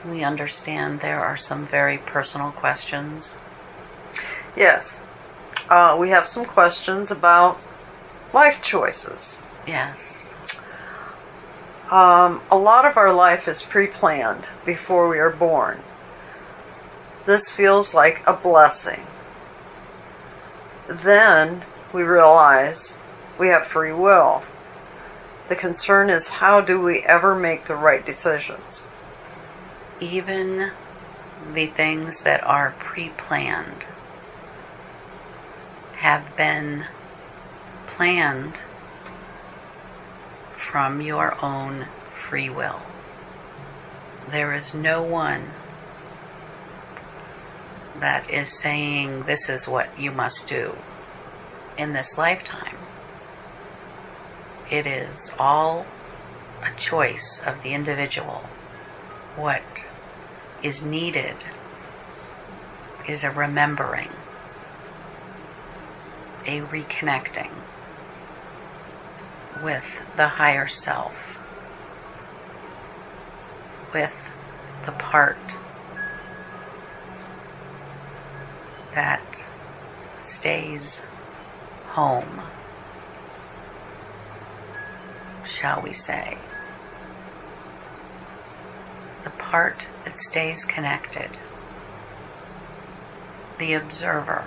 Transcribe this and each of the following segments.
We understand there are some very personal questions. Yes. We have some questions about life choices. Yes. A lot of our life is pre-planned before we are born. This feels like a blessing. Then we realize we have free will. The concern is, how do we ever make the right decisions? Even the things that are pre-planned have been planned from your own free will. There is no one that is saying this is what you must do in this lifetime. It is all a choice of the individual. What is needed is a remembering, a reconnecting with the higher self, with the part that stays home, shall we say. The part that stays connected, the observer.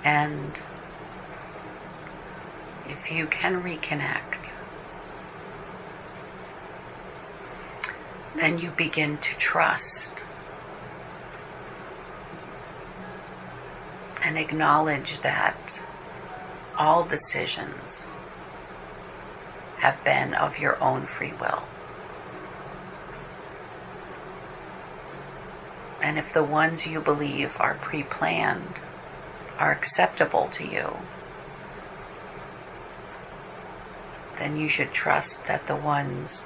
And if you can reconnect, then you begin to trust and acknowledge that all decisions have been of your own free will. And if the ones you believe are pre-planned are acceptable to you, then you should trust that the ones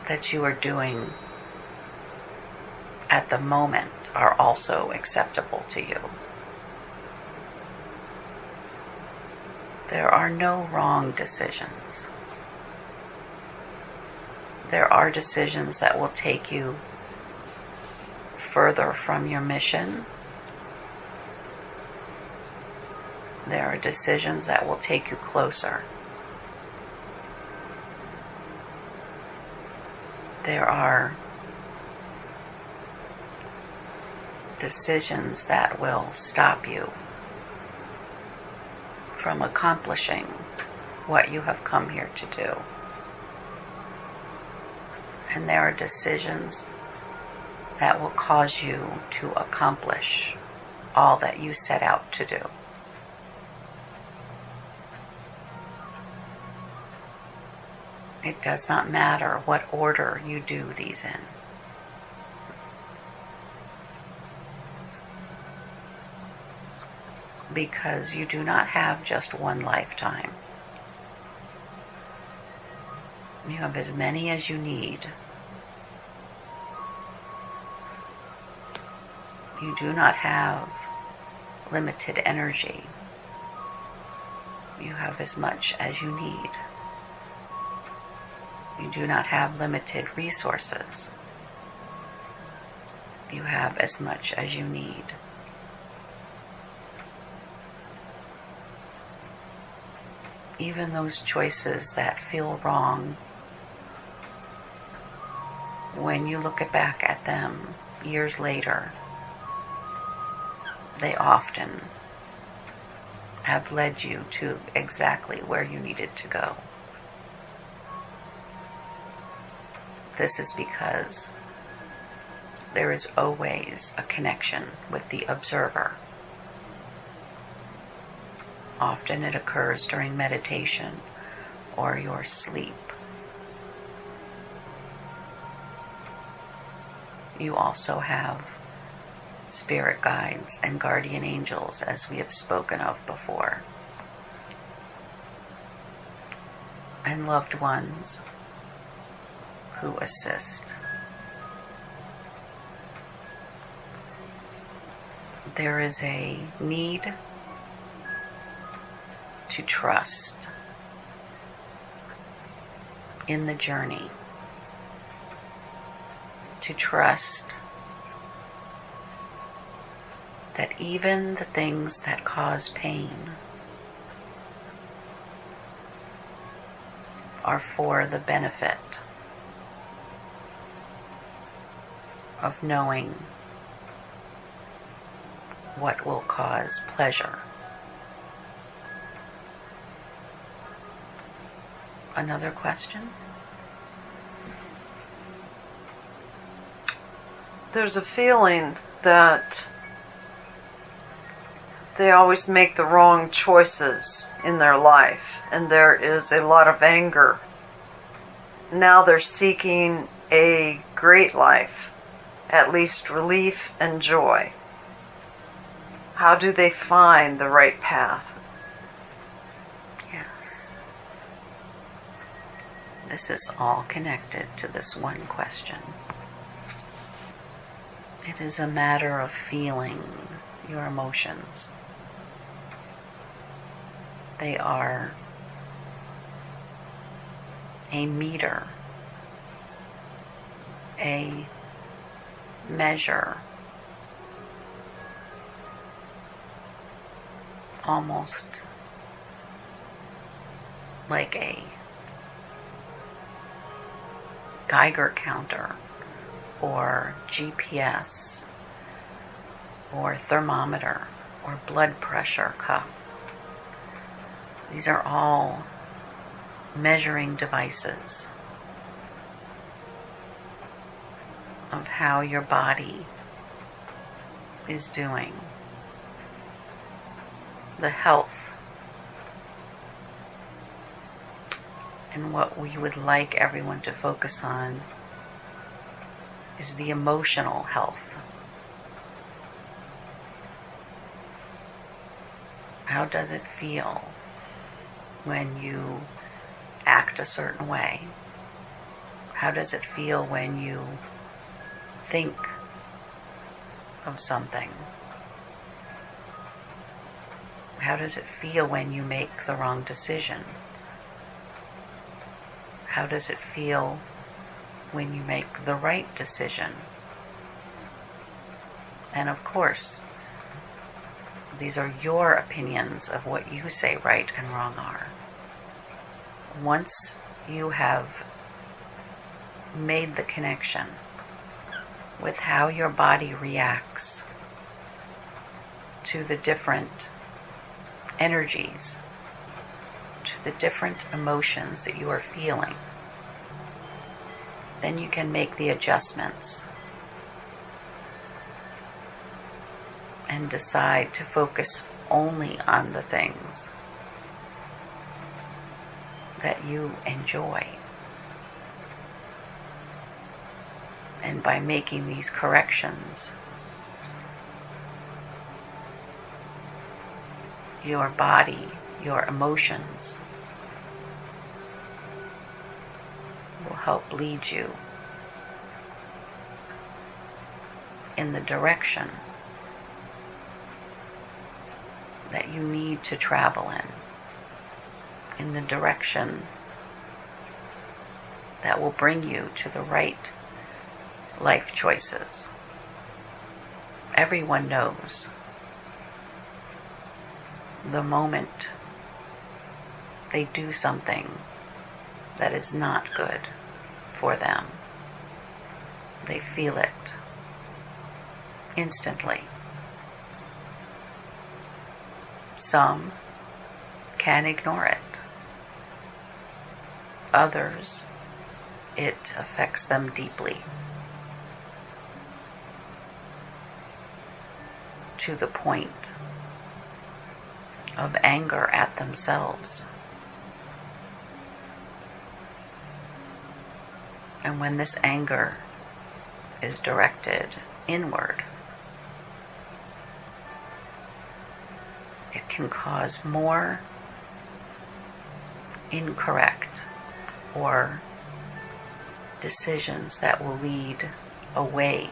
that you are doing at the moment are also acceptable to you. There are no wrong decisions. There are decisions that will take you further from your mission. There are decisions that will take you closer. There are decisions that will stop you from accomplishing what you have come here to do. And there are decisions that will cause you to accomplish all that you set out to do. It does not matter what order you do these in. Because you do not have just one lifetime. You have as many as you need. You do not have limited energy. You have as much as you need. You do not have limited resources. You have as much as you need. Even those choices that feel wrong, when you look back at them years later, they often have led you to exactly where you needed to go. This is because there is always a connection with the observer. Often it occurs during meditation or your sleep. You also have spirit guides and guardian angels, as we have spoken of before, and loved ones who assist. There is a need to trust in the journey to trust that even the things that cause pain are for the benefit of knowing what will cause pleasure. Another question? There's a feeling that they always make the wrong choices in their life, and there is a lot of anger. Now they're seeking a great life, at least relief and joy. How do they find the right path? Yes. This is all connected to this one question. It is a matter of feeling your emotions. They are a meter, a measure, almost like a Geiger counter or GPS or thermometer or blood pressure cuff. These are all measuring devices of how your body is doing, the health, and what we would like everyone to focus on is the emotional health. How does it feel when you act a certain way? How does it feel when you think of something? How does it feel when you make the wrong decision? How does it feel when you make the right decision? And of course, these are your opinions of what you say right and wrong are. Once you have made the connection with how your body reacts to the different energies, to the different emotions that you are feeling, then you can make the adjustments and decide to focus only on the things that you enjoy. And by making these corrections, your body, your emotions will help lead you in the direction that you need to travel in the direction that will bring you to the right life choices. Everyone knows the moment they do something that is not good for them, they feel it instantly. Some can ignore it. Others, it affects them deeply, to the point of anger at themselves. And when this anger is directed inward, it can cause more incorrect or decisions that will lead away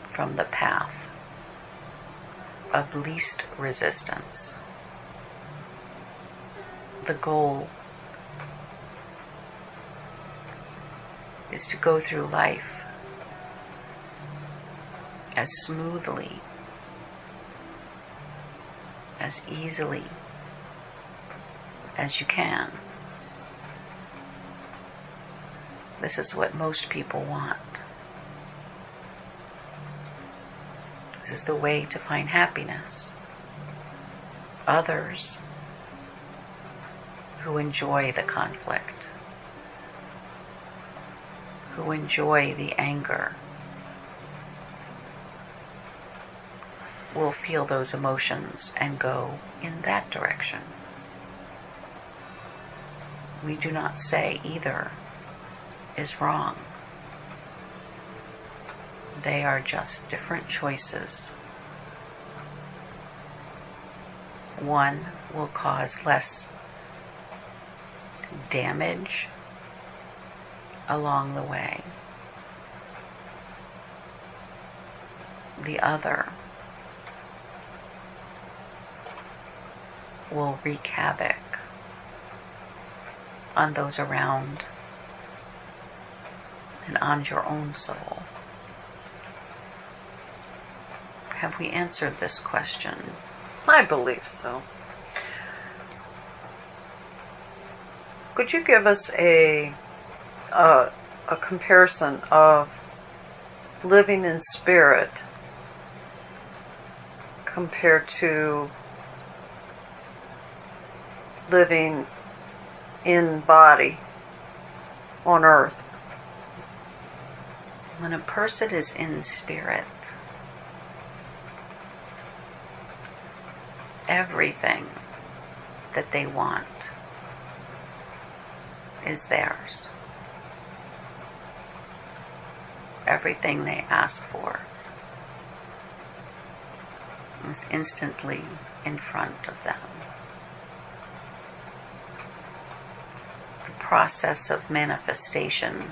from the path of least resistance. The goal is to go through life as smoothly, as easily as you can. This is what most people want. This is the way to find happiness. Others who enjoy the conflict, who enjoy the anger, will feel those emotions and go in that direction. We do not say either is wrong. They are just different choices. One will cause less damage along the way. The other will wreak havoc on those around and on your own soul. Have we answered this question? I believe so. Could you give us a comparison of living in spirit compared to living in body on earth? When a person is in spirit, everything that they want is theirs. Everything they ask for is instantly in front of them. The process of manifestation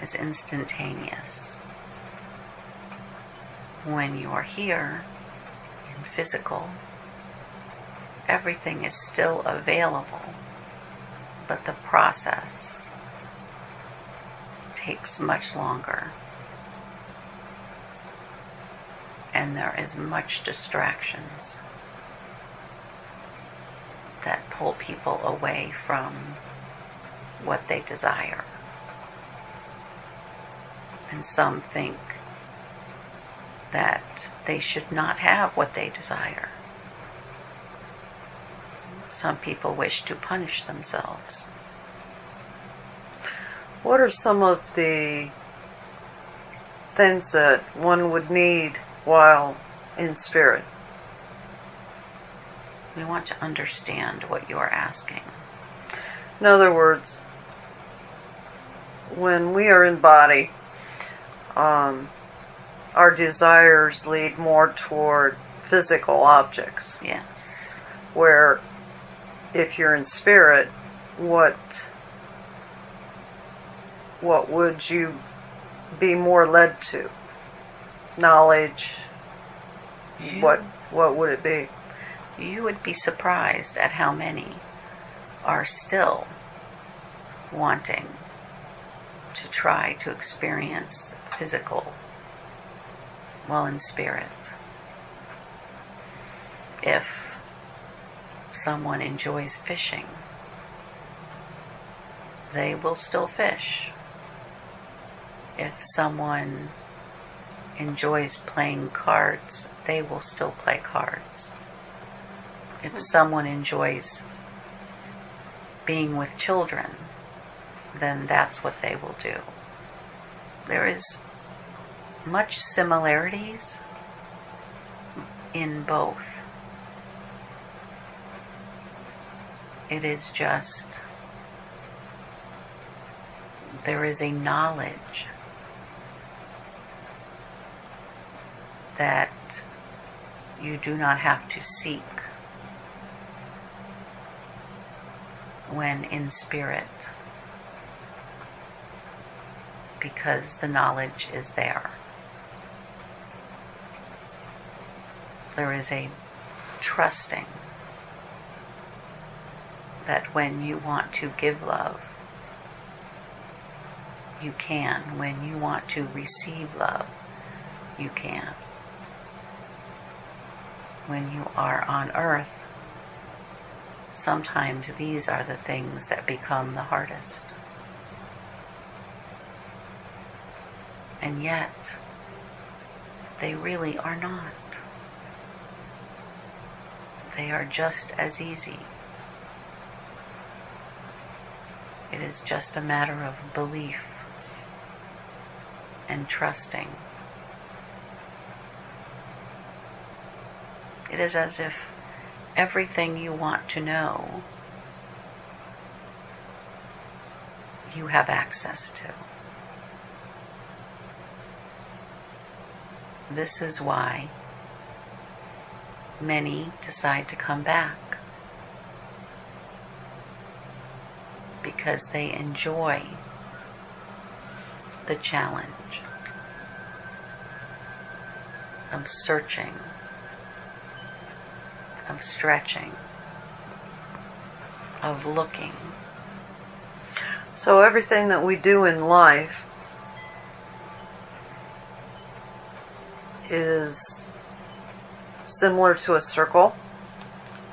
is instantaneous. When you are here in physical, everything is still available, but the process takes much longer, and there is much distractions that pull people away from what they desire. And some think that they should not have what they desire. Some people wish to punish themselves. What are some of the things that one would need while in spirit? We want to understand what you are asking. In other words, when we are in body, our desires lead more toward physical objects. Yes. Where if you're in spirit, what would you be more led to? Knowledge? What would it be? You would be surprised at how many are still wanting to try to experience physical while in spirit. If someone enjoys fishing, they will still fish. If someone enjoys playing cards, they will still play cards. If someone enjoys being with children, then that's what they will do. There is much similarities in both. It is just there is a knowledge that you do not have to seek when in spirit, because the knowledge is there. There is a trusting that when you want to give love, you can. When you want to receive love, you can. When you are on earth, sometimes these are the things that become the hardest. And yet, they really are not. They are just as easy. It is just a matter of belief and trusting. It is as if everything you want to know, you have access to. This is why many decide to come back, because they enjoy the challenge of searching, of stretching, of looking. So everything that we do in life is similar to a circle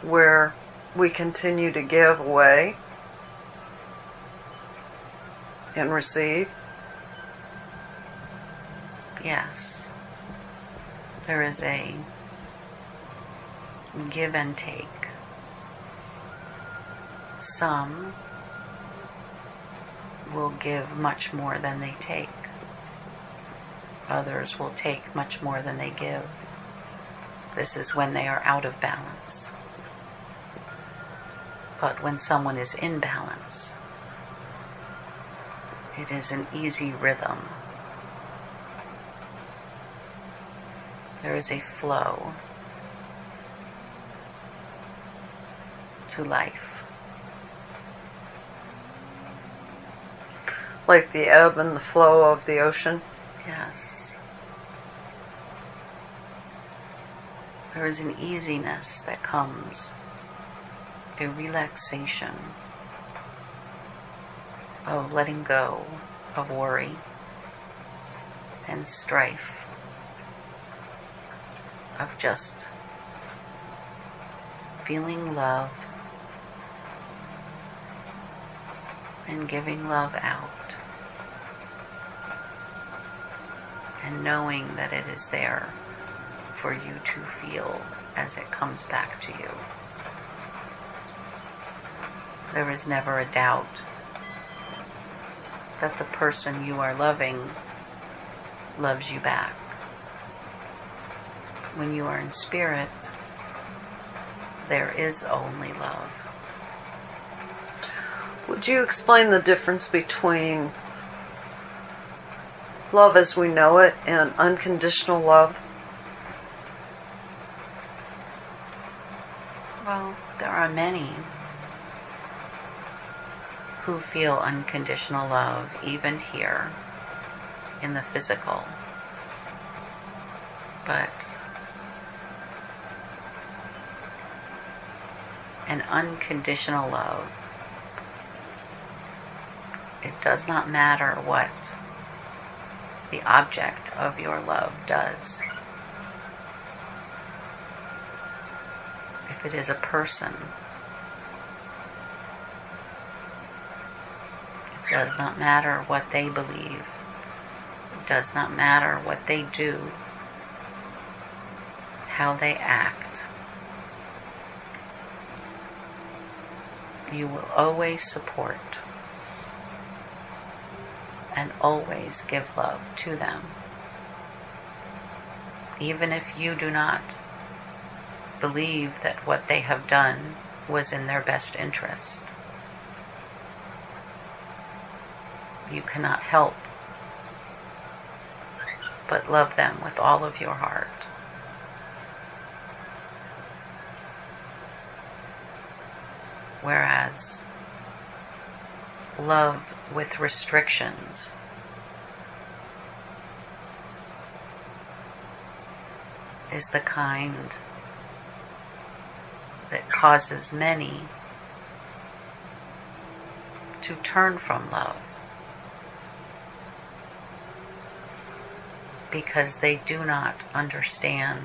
where we continue to give away and receive. Yes. There is a give and take. Some will give much more than they take. Others will take much more than they give. This is when they are out of balance. But when someone is in balance, it is an easy rhythm. There is a flow to life. Like the ebb and the flow of the ocean. Yes. There is an easiness that comes, a relaxation of letting go of worry and strife, of just feeling love and giving love out, and knowing that it is there for you to feel as it comes back to you. There is never a doubt that the person you are loving loves you back. When you are in spirit, there is only love. Would you explain the difference between love as we know it and unconditional love? Well, there are many who feel unconditional love even here in the physical. But an unconditional love, it does not matter what the object of your love does. If it is a person, it does not matter what they believe. It does not matter what they do, how they act. You will always support and always give love to them, even if you do not believe that what they have done was in their best interest. You cannot help but love them with all of your heart. Whereas love with restrictions is the kind that causes many to turn from love because they do not understand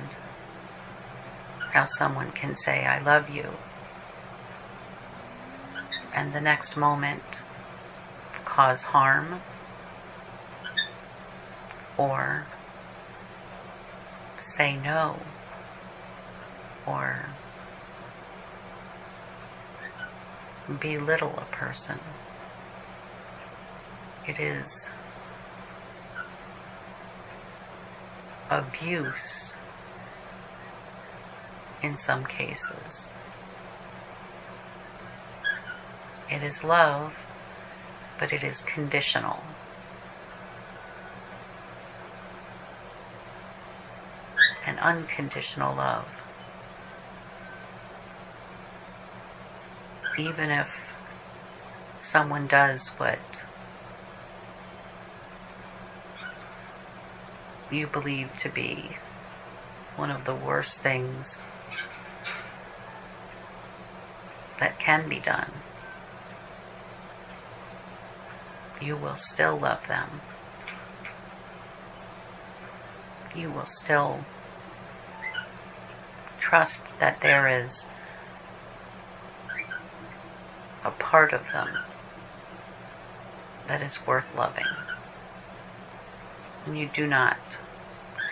how someone can say, I love you, and the next moment cause harm or say no or belittle a person. It is abuse in some cases. It is love, but it is conditional. And unconditional love, even if someone does what you believe to be one of the worst things that can be done, you will still love them. You will still trust that there is a part of them that is worth loving. And you do not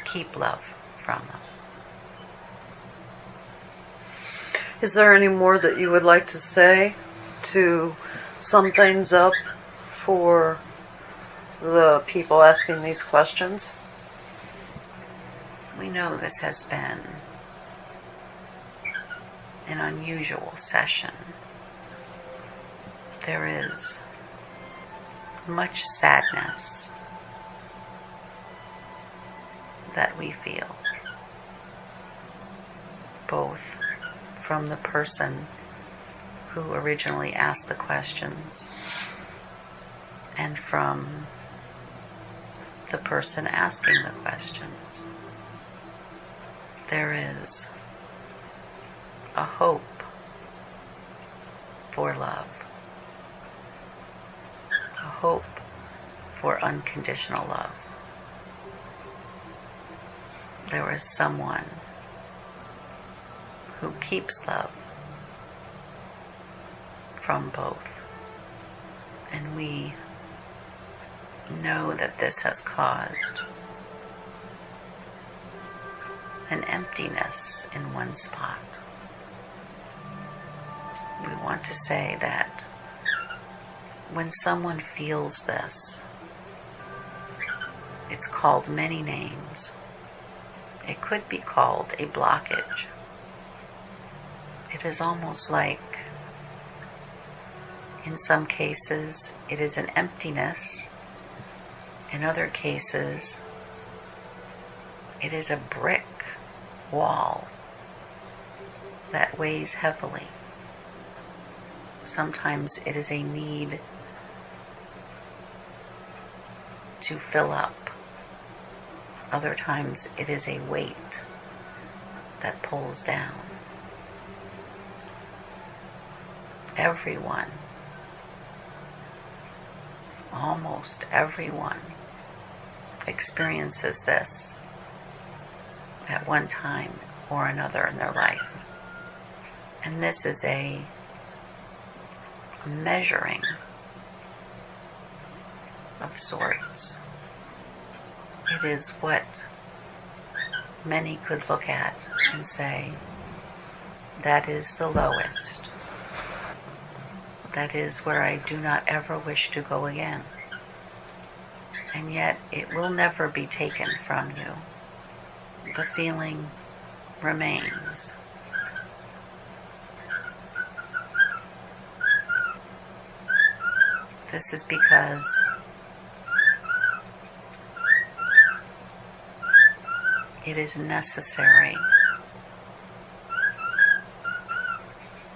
keep love from them. Is there any more that you would like to say to sum things up for the people asking these questions? We know this has been an unusual session. There is much sadness that we feel, both from the person who originally asked the questions and from the person asking the questions. There is a hope for love, a hope for unconditional love. There is someone who keeps love from both. And we know that this has caused an emptiness in one spot. We want to say that when someone feels this, it's called many names. It could be called a blockage. It is almost like, in some cases, it is an emptiness. In other cases, it is a brick wall that weighs heavily. Sometimes it is a need to fill up. Other times it is a weight that pulls down. Everyone, almost everyone, experiences this at one time or another in their life. And this is a measuring of sorts. It is what many could look at and say, that is the lowest. That is where I do not ever wish to go again. And yet it will never be taken from you. The feeling remains. This is because it is necessary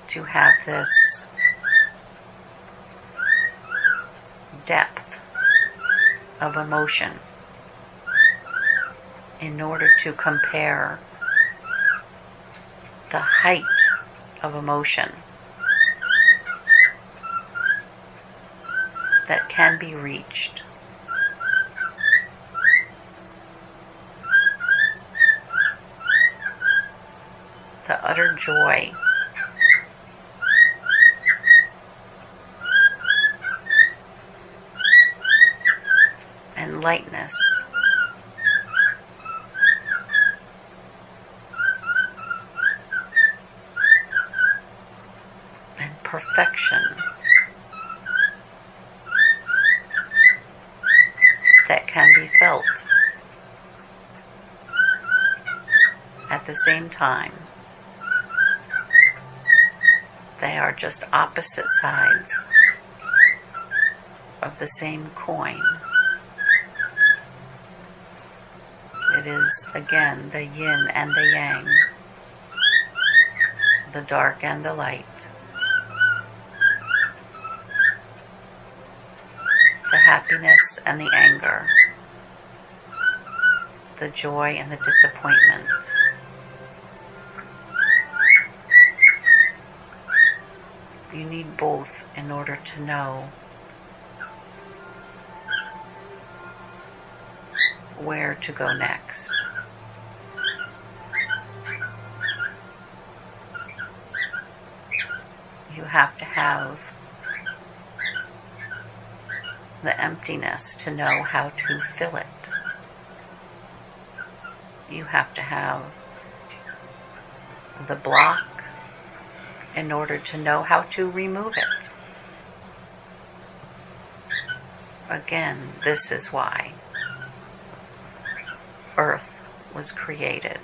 to have this depth of emotion in order to compare the height of emotion that can be reached the utter joy and lightness and perfection that can be felt at the same time. They are just opposite sides of the same coin. It is, again, the yin and the yang, the dark and the light, the happiness and the anger, the joy and the disappointment. You need both in order to know where to go next. You have to have the emptiness to know how to fill it. You have to have the block in order to know how to remove it. Again, this is why Earth was created.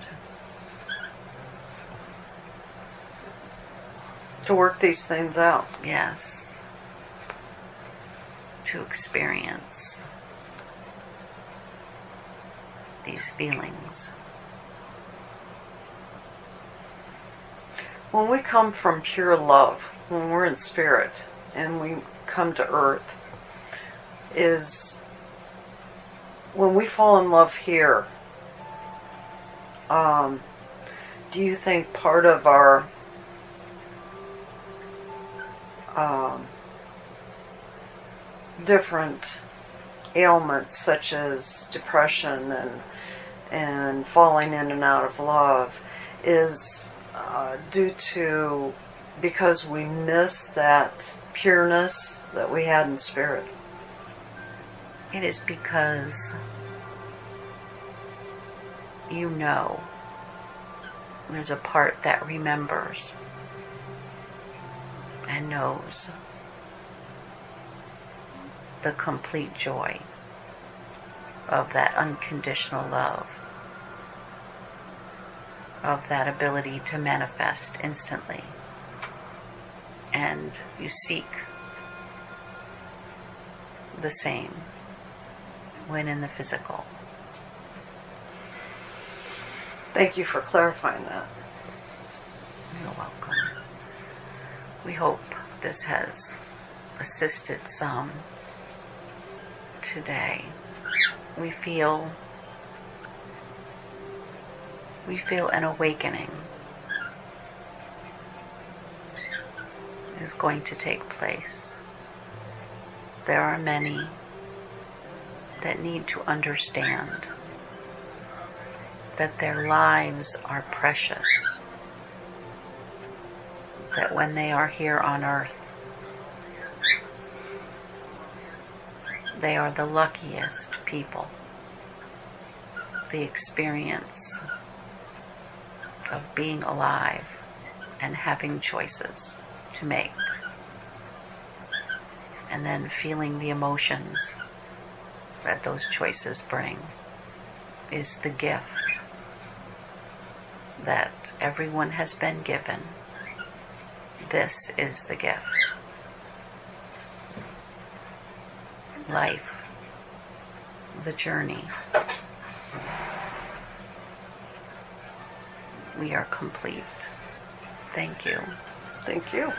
To work these things out. Yes. To experience these feelings. When we come from pure love, when we're in spirit and we come to earth, is when we fall in love here, do you think part of our different ailments such as depression and falling in and out of love is due to because we miss that pureness that we had in spirit? It is because you know there's a part that remembers and knows the complete joy of that unconditional love, of that ability to manifest instantly. And you seek the same when in the physical. Thank you for clarifying that. You're welcome. We hope this has assisted some today. We feel an awakening is going to take place. There are many that need to understand that their lives are precious, that when they are here on earth, they are the luckiest people. The experience of being alive and having choices to make, and then feeling the emotions that those choices bring, is the gift that everyone has been given. This is the gift. Life, the journey. We are complete. Thank you. Thank you.